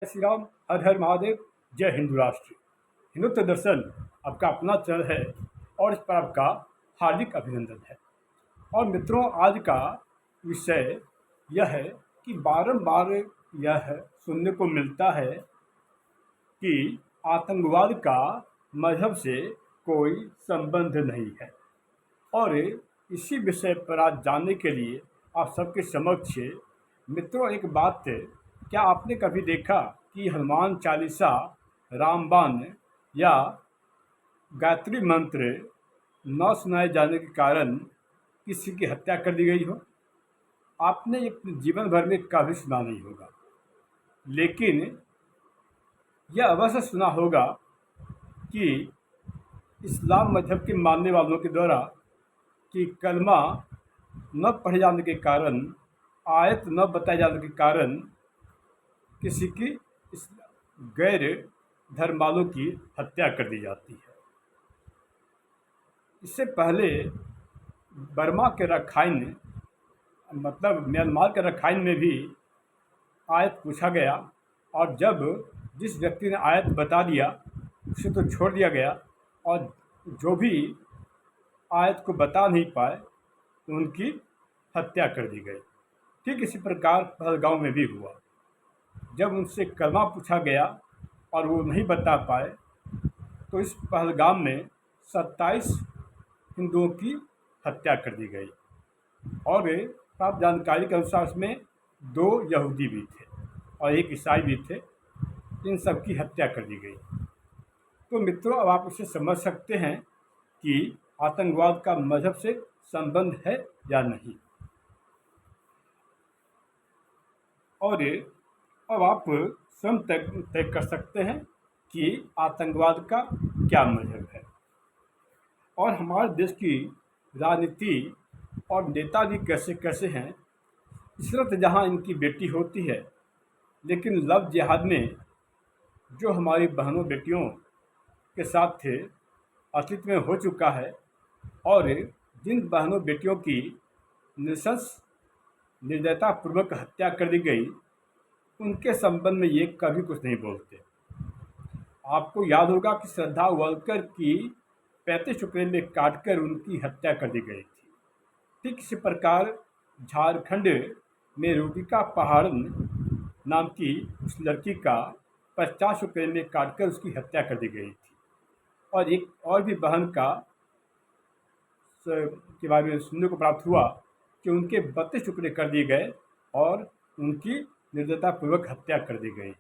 श्री राम, हर हर महादेव, जय हिंदू राष्ट्र। हिंदुत्व दर्शन आपका अपना चैनल है और इस पर आपका हार्दिक अभिनंदन है। और मित्रों, आज का विषय यह है कि बारंबार यह सुनने को मिलता है कि आतंकवाद का मजहब से कोई संबंध नहीं है। और इसी विषय पर आज जानने के लिए आप सबके समक्ष मित्रों एक बात है, क्या आपने कभी देखा कि हनुमान चालीसा, रामबाण या गायत्री मंत्र न सुनाए जाने के कारण किसी की हत्या कर दी गई हो? आपने ये जीवन भर में कभी सुना नहीं होगा, लेकिन यह अवश्य सुना होगा कि इस्लाम मजहब के मानने वालों के द्वारा कि कलमा न पढ़े जाने के कारण, आयत न बताए जाने के कारण किसी की गैर धर्म वालों की हत्या कर दी जाती है। इससे पहले बर्मा के रखाइन मतलब म्यांमार के रखाइन में भी आयत पूछा गया, और जब जिस व्यक्ति ने आयत बता दिया उसे तो छोड़ दिया गया, और जो भी आयत को बता नहीं पाए उनकी हत्या कर दी गई। ठीक इसी प्रकार पहलगांव में भी हुआ। जब उनसे कलमा पूछा गया और वो नहीं बता पाए तो इस पहलगाम में 27 हिंदुओं की हत्या कर दी गई। और प्राप्त जानकारी के अनुसार उसमें 2 यहूदी भी थे और 1 ईसाई भी थे। इन सब की हत्या कर दी गई। तो मित्रों, अब आप इसे समझ सकते हैं कि आतंकवाद का मजहब से संबंध है या नहीं। और अब आप स्वयं तय कर सकते हैं कि आतंकवाद का क्या मजहब है। और हमारे देश की राजनीति और नेता भी कैसे कैसे हैं। इशरत जहां इनकी बेटी होती है, लेकिन लव जिहाद में जो हमारी बहनों बेटियों के साथ थे अस्तित्व में हो चुका है, और जिन बहनों बेटियों की नृशंस निर्दयतापूर्वक हत्या कर दी गई, उनके संबंध में ये कभी कुछ नहीं बोलते। आपको याद होगा कि श्रद्धा वलकर की 35 टुकड़े में काटकर उनकी हत्या कर दी गई थी। ठीक इसी प्रकार झारखंड में रूबिका पहाड़न नाम की उस लड़की का 50 टुकड़े में काटकर उसकी हत्या कर दी गई थी। और एक और भी बहन के बारे में सुनने को प्राप्त हुआ कि उनके 32 टुकड़े कर दिए गए और उनकी निर्दयतापूर्वक हत्या कर दी गई।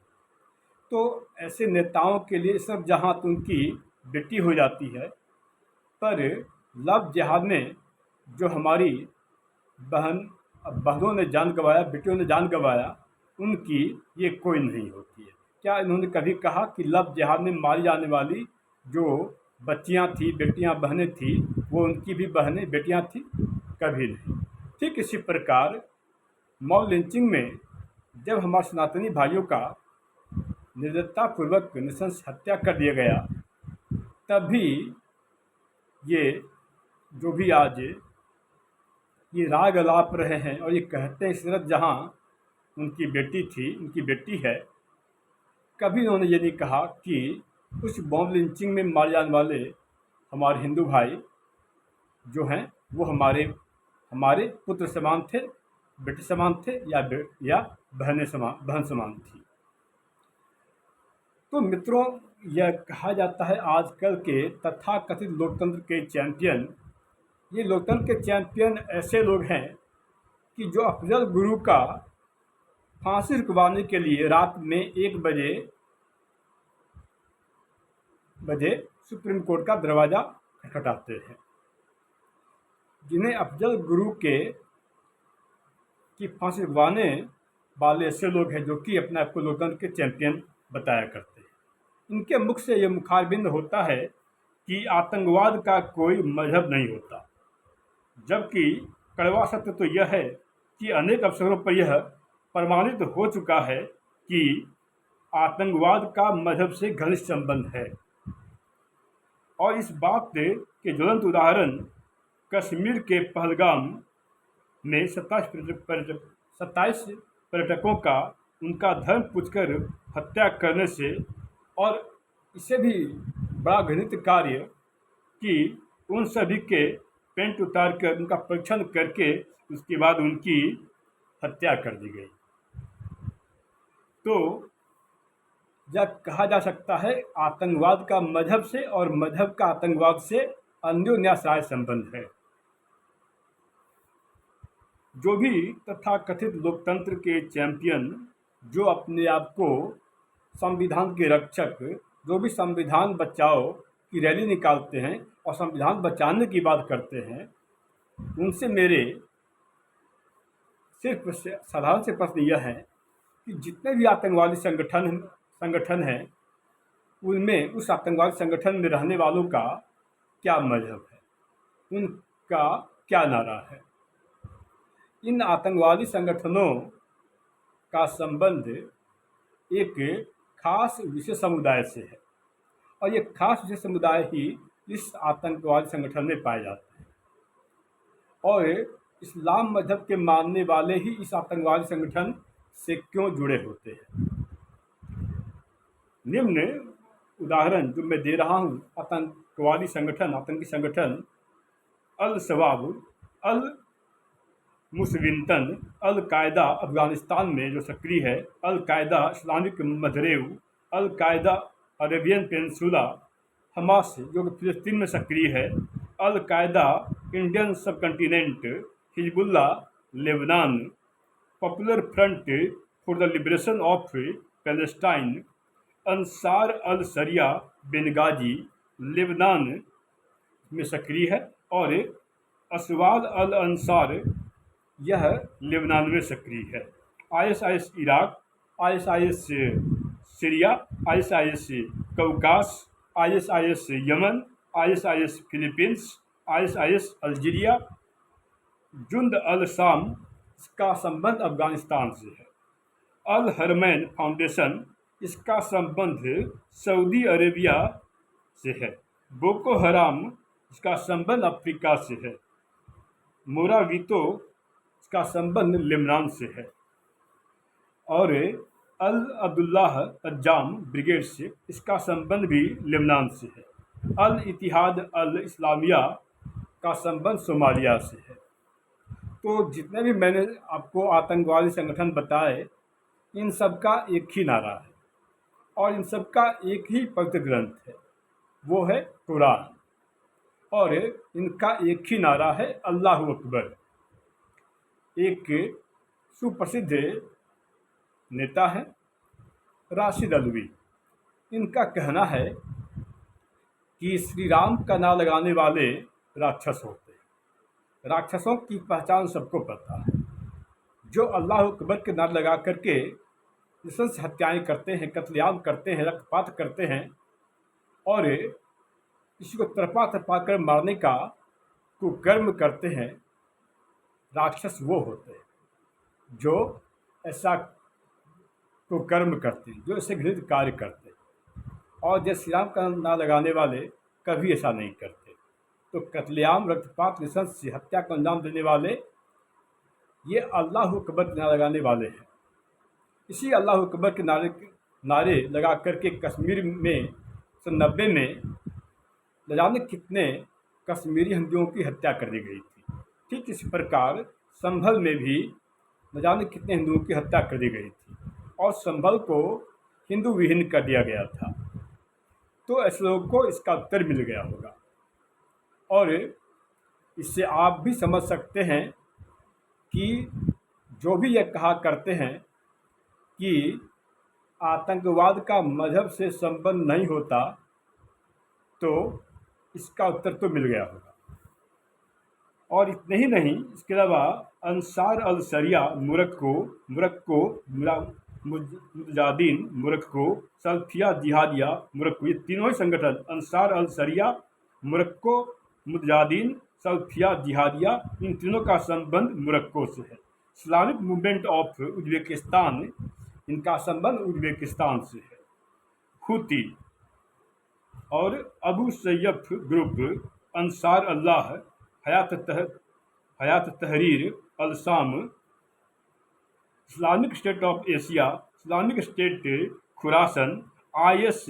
तो ऐसे नेताओं के लिए सब जहां तो उनकी बेटी हो जाती है, पर लव जिहाद में जो हमारी बहनों ने जान गंवाया, बेटियों ने जान गंवाया, उनकी ये कोई नहीं होती है। क्या इन्होंने कभी कहा कि लव जिहाद में मारी जाने वाली जो बच्चियां थी, बेटियां, बहनें थी, वो उनकी भी बहनें बेटियां थी? कभी नहीं। ठीक इसी प्रकार मॉब लिंचिंग में जब हमारे सनातनी भाइयों का निर्दयतापूर्वक नृशंस हत्या कर दिया गया, तभी ये जो भी आज ये राग अलाप रहे हैं और ये कहते हैं इशरत जहां उनकी बेटी थी, उनकी बेटी है, कभी उन्होंने ये नहीं कहा कि उस बॉम्ब लिंचिंग में मारे जाने वाले हमारे हिंदू भाई जो हैं वो हमारे पुत्र समान थे, बेटे समान थे, या बहन समान थी। तो मित्रों, यह कहा जाता है आजकल के तथाकथित लोकतंत्र के चैंपियन, ये लोकतंत्र के चैंपियन ऐसे लोग हैं कि जो अफजल गुरु का फांसी रुकवाने के लिए रात में 1 बजे सुप्रीम कोर्ट का दरवाज़ा खटखटाते हैं। जिन्हें अफजल गुरु की फांसी रुकवाने वाले ऐसे लोग हैं जो कि अपने आप को लोकतंत्र के चैंपियन बताया करते हैं। इनके मुख से ये मुखारबिंद होता है कि आतंकवाद का कोई मजहब नहीं होता, जबकि कड़वा सत्य तो यह है कि अनेक अवसरों पर यह प्रमाणित हो चुका है कि आतंकवाद का मजहब से घनिष्ठ संबंध है। और इस बात के ज्वलंत उदाहरण कश्मीर के पहलगाम में 27 पर्यटकों का उनका धर्म पूछकर हत्या करने से, और इससे भी बड़ा घृणित कार्य कि उन सभी के पेंट उतार कर उनका परीक्षण करके उसके बाद उनकी हत्या कर दी गई। तो यह कहा जा सकता है आतंकवाद का मजहब से और मजहब का आतंकवाद से अन्योन्याश्रय संबंध है। जो भी तथाकथित लोकतंत्र के चैंपियन, जो अपने आप को संविधान के रक्षक, जो भी संविधान बचाओ की रैली निकालते हैं और संविधान बचाने की बात करते हैं, उनसे मेरे सिर्फ साधारण से प्रश्न यह है कि जितने भी आतंकवादी संगठन हैं, उनमें उस आतंकवादी संगठन में रहने वालों का क्या मजहब है, उनका क्या नारा है। इन आतंकवादी संगठनों का संबंध एक खास विशेष समुदाय से है, और ये खास विशेष समुदाय ही इस आतंकवादी संगठन में पाए जाते हैं, और इस्लाम मजहब के मानने वाले ही इस आतंकवादी संगठन से क्यों जुड़े होते हैं। निम्न उदाहरण जो मैं दे रहा हूँ, आतंकी संगठन अल शबाब, अल मुसविंतन, अल कायदा अफगानिस्तान में जो सक्रिय है, अल कायदा इस्लामिक मगरेब, अल कायदा अरेबियन पेनिनसुला, हमास जो कि फिलिस्तीन में सक्रिय है, अल Qaeda Indian subcontinent, Hezbollah Lebanon, Popular Front for the Liberation of Palestine, Ansar al Sharia Benghazi Lebanon में सक्रिय है, और असवाद अल अंसार यह लेबनान में सक्रिय है। ISIS Iraq, ISIS Syria, ISIS कौकास, ISIS Yemen, ISIS Philippines, ISIS Algeria, Jund al Sham, इसका संबंध अफगानिस्तान से है। अल हरमैन फाउंडेशन, इसका संबंध सऊदी अरेबिया से है। बोको हराम, इसका संबंध अफ्रीका से है। मोरावितो, इसका संबंध लेबनान से है। और अल अब्दुल्लाह अज्जाम ब्रिगेड से, इसका संबंध भी लेबनान से है। अल इतिहाद अल इस्लामिया का संबंध सोमालिया से है। तो जितने भी मैंने आपको आतंकवादी संगठन बताए, इन सब का एक ही नारा है और इन सब का एक ही पवित्र ग्रंथ है, वो है कुरान, और इनका एक ही नारा है अल्लाहु अकबर। एक सुप्रसिद्ध नेता है राशिद अल्वी, इनका कहना है कि श्री राम का नाम लगाने वाले राक्षस होते हैं। राक्षसों की पहचान सबको पता है, जो अल्लाह अकबर के नाम लगा करके नृशंस हत्याएं करते हैं, कत्लेआम करते हैं, रक्तपात करते हैं और किसी को तरपा कर मारने का कुकर्म करते हैं, राक्षस वो होते हैं जो ऐसा कुकर्म करते हैं, जो ऐसे घृणित कार्य करते हैं। और जय श्री राम का नाम लगाने वाले कभी ऐसा नहीं करते। तो कत्लेआम, रक्तपात, नृशंस हत्या को अंजाम देने वाले ये अल्लाह अकबर के नाम लगाने वाले हैं। इसी अल्लाह अकबर के नारे लगा करके कश्मीर में 1990 में न जाने कितने कश्मीरी हिंदुओं की हत्या कर दी गई थी। ठीक इसी प्रकार संभल में भी न जाने कितने हिंदुओं की हत्या कर दी गई थी और संभल को हिंदू विहीन कर दिया गया था। तो ऐसे लोगों को इसका उत्तर मिल गया होगा, और इससे आप भी समझ सकते हैं कि जो भी यह कहा करते हैं कि आतंकवाद का मजहब से संबंध नहीं होता, तो इसका उत्तर तो मिल गया होगा। और इतने ही नहीं, इसके अलावा अंसार अल शरिया मुरक्को, मुजाहिदीन मुरक्को, सल्फिया जिहादिया मुरक्को, ये तीनों ही संगठन अंसार अल शरिया, मुरक्को, मुजाहिदीन, सल्फिया जिहादिया, इन तीनों का संबंध मुरक्को से है। इस्लामिक मूवमेंट ऑफ उज्बेकिस्तान, इनका संबंध उज्बेकिस्तान से है। हुती और अबू सैयफ ग्रुप, अंसार अल्लाह, हयात तहरीर अल शाम, Islamic state of Asia, Islamic state Khurasan, IS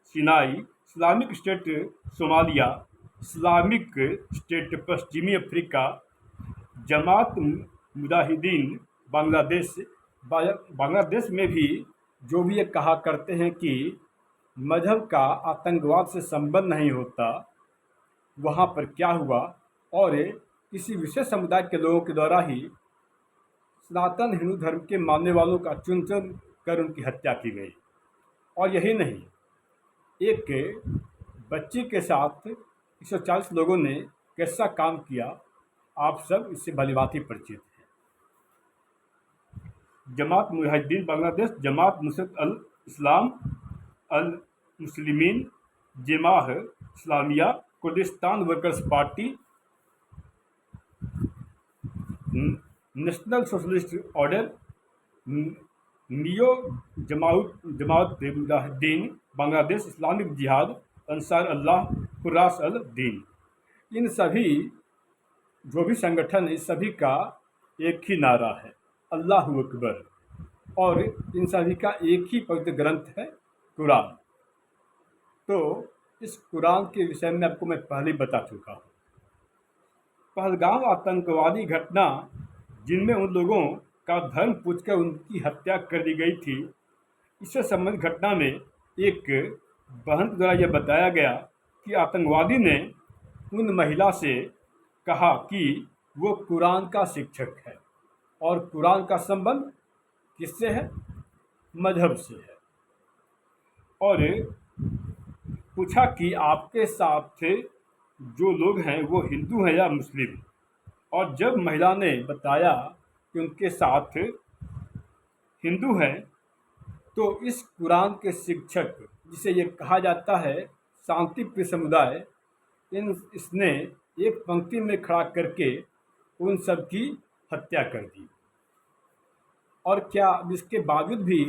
Sinai, Islamic state Somalia, Islamic state पश्चिमी अफ्रीका, जमात मुजाहिदीन बांग्लादेश। बांग्लादेश में भी जो भी ये कहा करते हैं कि मजहब का आतंकवाद से संबंध नहीं होता, वहाँ पर क्या हुआ और किसी विशेष समुदाय के लोगों के द्वारा ही सनातन हिंदू धर्म के मानने वालों का चुन चुन कर उनकी हत्या की गई। और यही नहीं, एक बच्ची के साथ 140 लोगों ने कैसा काम किया, आप सब इससे भलीभांति परिचित हैं। Jamaat Mujahideen Bangladesh, Jamaat Nusrat al Islam al Muslimin, Jamaah Islamiyah, Kurdistan workers party, national socialist order, neo Jamaat Mujahideen Bangladesh, Islamic jihad, Ansar अल्लाह, हुर्रास अल दीन। इन सभी जो भी संगठन है, इस सभी का एक ही नारा है, अल्लाह अकबर। और इन सभी का एक ही पवित्र ग्रंथ है, कुरान। तो इस कुरान के विषय में आपको मैं पहले ही बता चुका हूँ। पहलगाम आतंकवादी घटना, जिनमें उन लोगों का धर्म पूछकर उनकी हत्या कर दी गई थी, इससे संबंधित घटना में एक बहन द्वारा यह बताया गया कि आतंकवादी ने उन महिला से कहा कि वो कुरान का शिक्षक है और कुरान का संबंध किससे है? मजहब से है। और पूछा कि आपके साथ जो लोग हैं वो हिंदू हैं या मुस्लिम। और जब महिला ने बताया कि उनके साथ हिंदू हैं, तो इस कुरान के शिक्षक, जिसे ये कहा जाता है शांति प्रिय समुदाय, इसने एक पंक्ति में खड़ा करके उन सब की हत्या कर दी। और क्या इसके बावजूद भी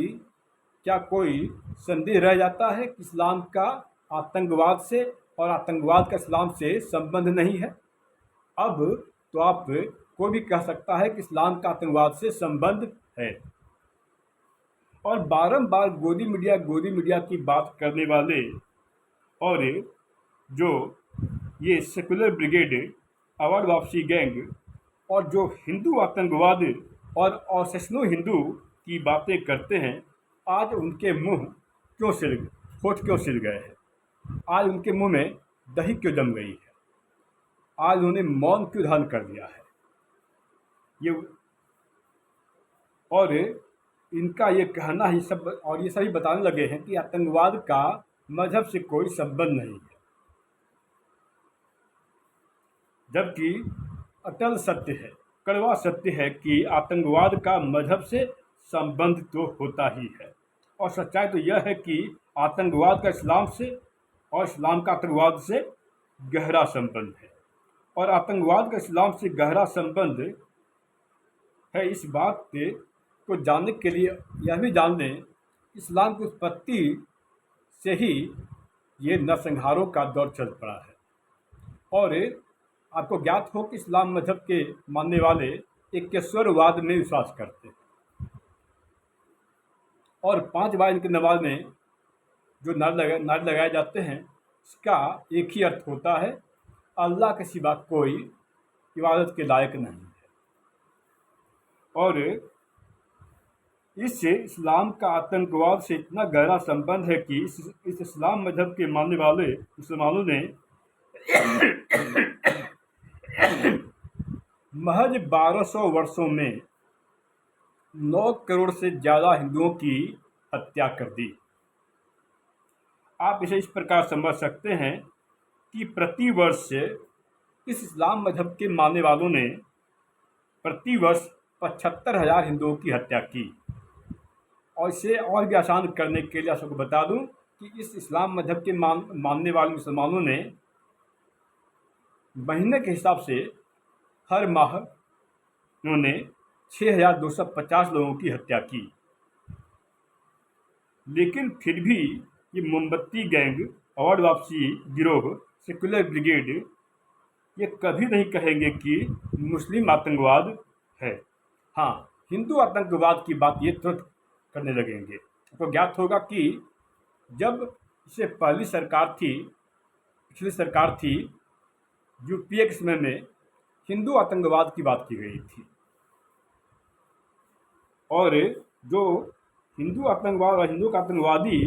क्या कोई संदेह रह जाता है कि इस्लाम का आतंकवाद से और आतंकवाद का इस्लाम से संबंध नहीं है? अब तो आप कोई भी कह सकता है कि इस्लाम का आतंकवाद से संबंध है। और बारंबार गोदी मीडिया की बात करने वाले और जो ये सेकुलर ब्रिगेड, अवार्ड वापसी गैंग और जो हिंदू आतंकवाद और सहिष्णु हिंदू की बातें करते हैं, आज उनके मुंह होठ क्यों सिल गए हैं? आज उनके मुंह में दही क्यों जम गई है? आज उन्होंने मौन क्यों धारण कर दिया है? ये और इनका ये कहना ही सब, और ये सभी बताने लगे हैं कि आतंकवाद का मजहब से कोई संबंध नहीं है, जबकि अटल सत्य है, कड़वा सत्य है कि आतंकवाद का मजहब से संबंध तो होता ही है। और सच्चाई तो यह है कि आतंकवाद का इस्लाम से और इस्लाम का आतंकवाद से गहरा संबंध है। और आतंकवाद का इस्लाम से गहरा संबंध है, इस बात को जानने के लिए यह भी जान लें, इस्लाम की उत्पत्ति से ही ये नरसंहारों का दौर चल पड़ा है। और आपको ज्ञात हो कि इस्लाम मजहब के मानने वाले एकेश्वरवाद में विश्वास करते हैं और 5 बार इनके नमाज में जो नारे लगाए जाते हैं, इसका एक ही अर्थ होता है, अल्लाह के सिवा कोई इबादत के लायक नहीं है। और इससे इस्लाम का आतंकवाद से इतना गहरा संबंध है कि इस इस्लाम मजहब के मानने वाले मुसलमानों ने महज 1200 वर्षों में 9 करोड़ से ज़्यादा हिंदुओं की हत्या कर दी। आप इसे इस प्रकार समझ सकते हैं कि प्रतिवर्ष इस इस्लाम मजहब के मानने वालों ने प्रतिवर्ष 75,000 हिंदुओं की हत्या की। और इसे और भी आसान करने के लिए आपको बता दूं कि इस इस्लाम मजहब के मानने वाले मुसलमानों ने महीने के हिसाब से हर माह उन्होंने 6,250 लोगों की हत्या की। लेकिन फिर भी ये मोमबत्ती गैंग, अवार्ड वापसी गिरोह, सेकुलर ब्रिगेड ये कभी नहीं कहेंगे कि मुस्लिम आतंकवाद है। हाँ, हिंदू आतंकवाद की बात ये तुरंत करने लगेंगे। आपको ज्ञात होगा कि जब इससे पहली सरकार थी, पिछली सरकार थी, यूपीए के समय में हिंदू आतंकवाद की बात की गई थी, और जो हिंदू आतंकवाद और हिंदू का आतंकवादी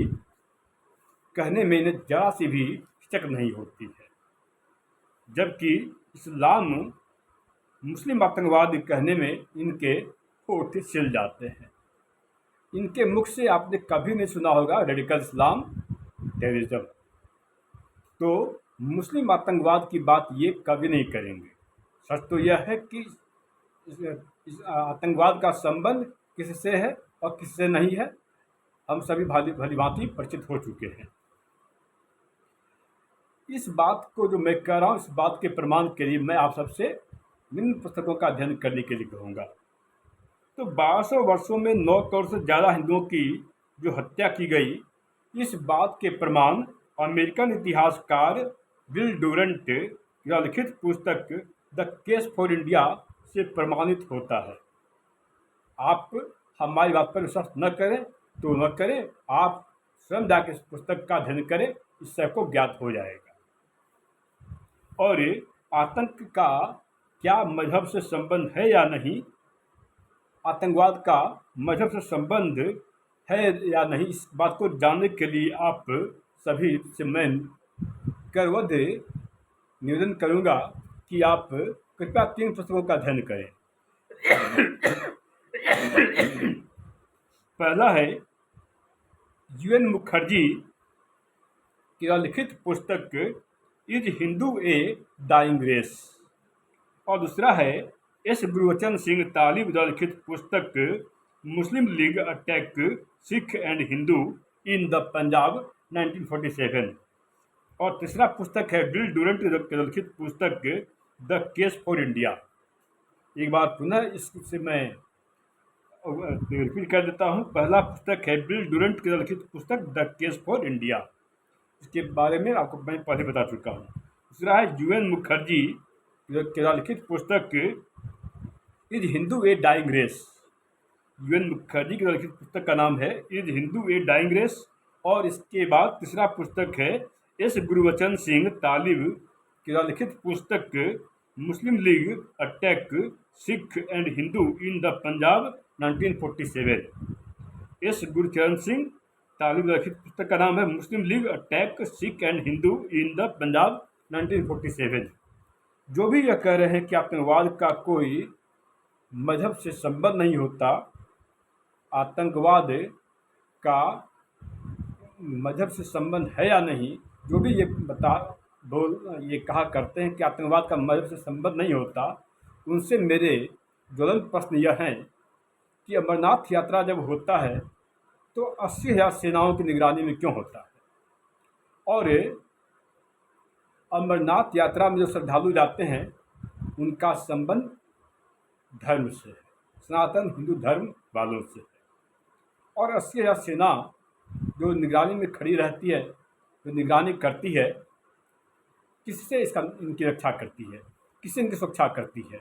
कहने में इन्हें जरा सी भी हिचक नहीं होती है, जबकि इस्लाम मुस्लिम आतंकवाद कहने में इनके होठ छिल जाते हैं। इनके मुख से आपने कभी नहीं सुना होगा रेडिकल इस्लाम, टेररिज्म। तो मुस्लिम आतंकवाद की बात ये कभी नहीं करेंगे। सच तो यह है कि इस आतंकवाद का संबंध किससे है और किससे नहीं है, हम सभी भली भांति परिचित हो चुके हैं। इस बात को जो मैं कह रहा हूँ, इस बात के प्रमाण के लिए मैं आप सबसे निम्न पुस्तकों का अध्ययन करने के लिए कहूँगा। तो 1200 वर्षों में 9 करोड़ से ज़्यादा हिंदुओं की जो हत्या की गई, इस बात के प्रमाण अमेरिकन इतिहासकार विल डूरेंट या लिखित पुस्तक द केस फॉर इंडिया से प्रमाणित होता है। आप हमारी बात पर विश्वास न करें तो न करें, आप स्वयं जाकर इस पुस्तक का अध्ययन करें, इससे आपको ज्ञात हो जाएगा। और आतंक का क्या मजहब से संबंध है या नहीं, आतंकवाद का मजहब से संबंध है या नहीं, इस बात को जानने के लिए आप सभी से मैं करवद निवेदन करूंगा कि आप कृपया 3 पुस्तकों का अध्ययन करें। पहला है UN मुखर्जी की लिखित पुस्तक is Hindu a dying race, और दूसरा है S गुरुवचन सिंह तालिब द्वारा लिखित पुस्तक Muslim League attack Sikh and Hindu in the Punjab 1947, और तीसरा पुस्तक है विल डूरेंट द्वारा लिखित पुस्तक द केस फॉर इंडिया। एक बार पुनः इससे मैं रिपीट कर देता हूँ। पहला पुस्तक है विल डूरेंट द्वारा लिखित पुस्तक द केस फॉर इंडिया, इसके बारे में आपको मैं पहले बता चुका हूँ। दूसरा है UN मुखर्जी द्वारा लिखित पुस्तक is Hindu a dying race. UN Mukherjee की लिखित पुस्तक का नाम है is Hindu a dying race, और इसके बाद तीसरा पुस्तक है S गुरुवचन सिंह तालिब की लिखित पुस्तक Muslim League attack Sikh and Hindu in the Punjab 1947। S Gurcharan Singh Talib लिखित पुस्तक का नाम है Muslim League attack Sikh and Hindu in the Punjab 1947। जो भी यह कह रहे हैं कि आतंकवाद का कोई मजहब से संबंध नहीं होता, आतंकवाद का मजहब से संबंध है या नहीं, जो भी ये कहा करते हैं कि आतंकवाद का मजहब से संबंध नहीं होता, उनसे मेरे ज्वलंत प्रश्न यह हैं कि अमरनाथ यात्रा जब होता है तो 80,000 सेनाओं की निगरानी में क्यों होता है, और अमरनाथ यात्रा में जो श्रद्धालु जाते हैं उनका संबंध धर्म से है, सनातन हिंदू धर्म वालों से है, और 80,000 सेना जो निगरानी में खड़ी रहती है, जो निगरानी करती है, किससे इनकी रक्षा करती है, किससे इनकी सुरक्षा करती है,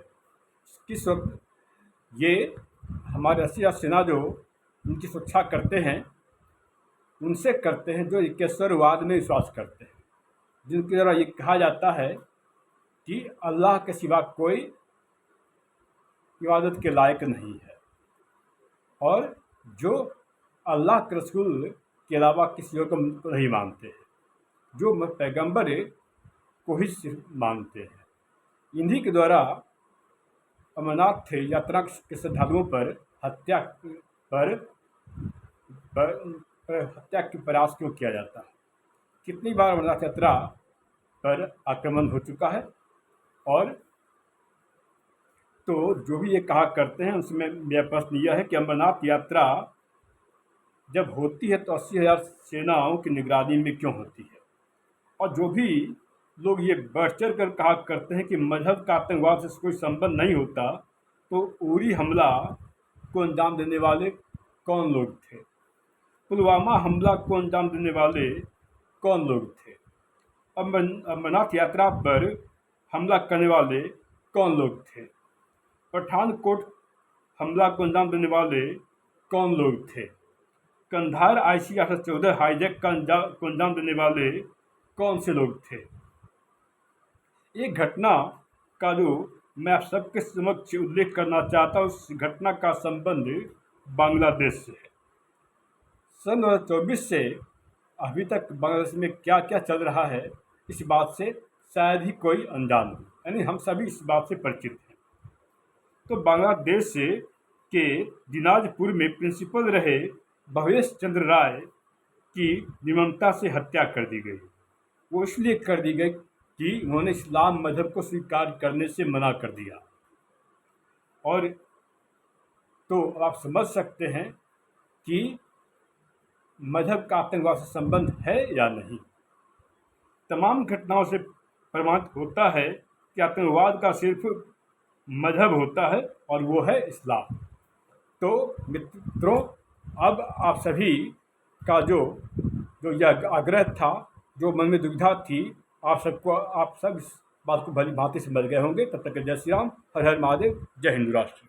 किस वक्त ये हमारे 80,000 सेना जो इनकी सुरक्षा करते हैं, उनसे करते हैं जो ईश्वरवाद में विश्वास करते हैं, जिनके द्वारा ये कहा जाता है कि अल्लाह के सिवा कोई इबादत के लायक नहीं है, और जो अल्लाह के रसूल के अलावा किसी और को नहीं मानते हैं, जो पैगंबर को ही सिर्फ मानते हैं। इन्हीं के द्वारा अमरनाथ यात्रा के श्रद्धालुओं पर हत्या के प्रयास क्यों किया जाता है। कितनी बार अमरनाथ यात्रा पर आक्रमण हो चुका है, और तो जो भी ये कहा करते हैं उसमें मेरा प्रश्न यह है कि अमरनाथ यात्रा जब होती है तो 80,000 सेनाओं की निगरानी में क्यों होती है। और जो भी लोग ये बढ़ चढ़ कर कहा करते हैं कि मजहब का आतंकवाद से कोई संबंध नहीं होता, तो उरी हमला को अंजाम देने वाले कौन लोग थे, पुलवामा हमला को अंजाम देने वाले कौन लोग थे, अमरनाथ यात्रा पर हमला करने वाले कौन लोग थे, पठानकोट हमला को अंजाम देने वाले कौन लोग थे, कंधार IC 814 हाईजैक को अंजाम देने वाले कौन से लोग थे? एक घटना का जो मैं आप सबके समक्ष उल्लेख करना चाहता हूँ, उस घटना का संबंध बांग्लादेश से है। सन 2024 से अभी तक बांग्लादेश में क्या क्या चल रहा है, इस बात से शायद ही कोई अनजान हो, यानी हम सभी इस बात से परिचित हैं। तो बांग्लादेश के दिनाजपुर में प्रिंसिपल रहे भवेश चंद्र राय की निर्ममता से हत्या कर दी गई। वो इसलिए कर दी गई कि उन्होंने इस्लाम मज़हब को स्वीकार करने से मना कर दिया। और तो आप समझ सकते हैं कि मज़हब का आतंकवाद से संबंध है या नहीं। तमाम घटनाओं से प्रमाणित होता है कि आतंकवाद का सिर्फ मज़हब होता है और वो है इस्लाम। तो मित्रों, अब आप सभी का जो यह आग्रह था, जो मन में दुविधा थी, आप सब इस बात को भली भांति समझ गए होंगे। तब तक जय श्री राम, हर हर महादेव, जय हिंद राष्ट्र।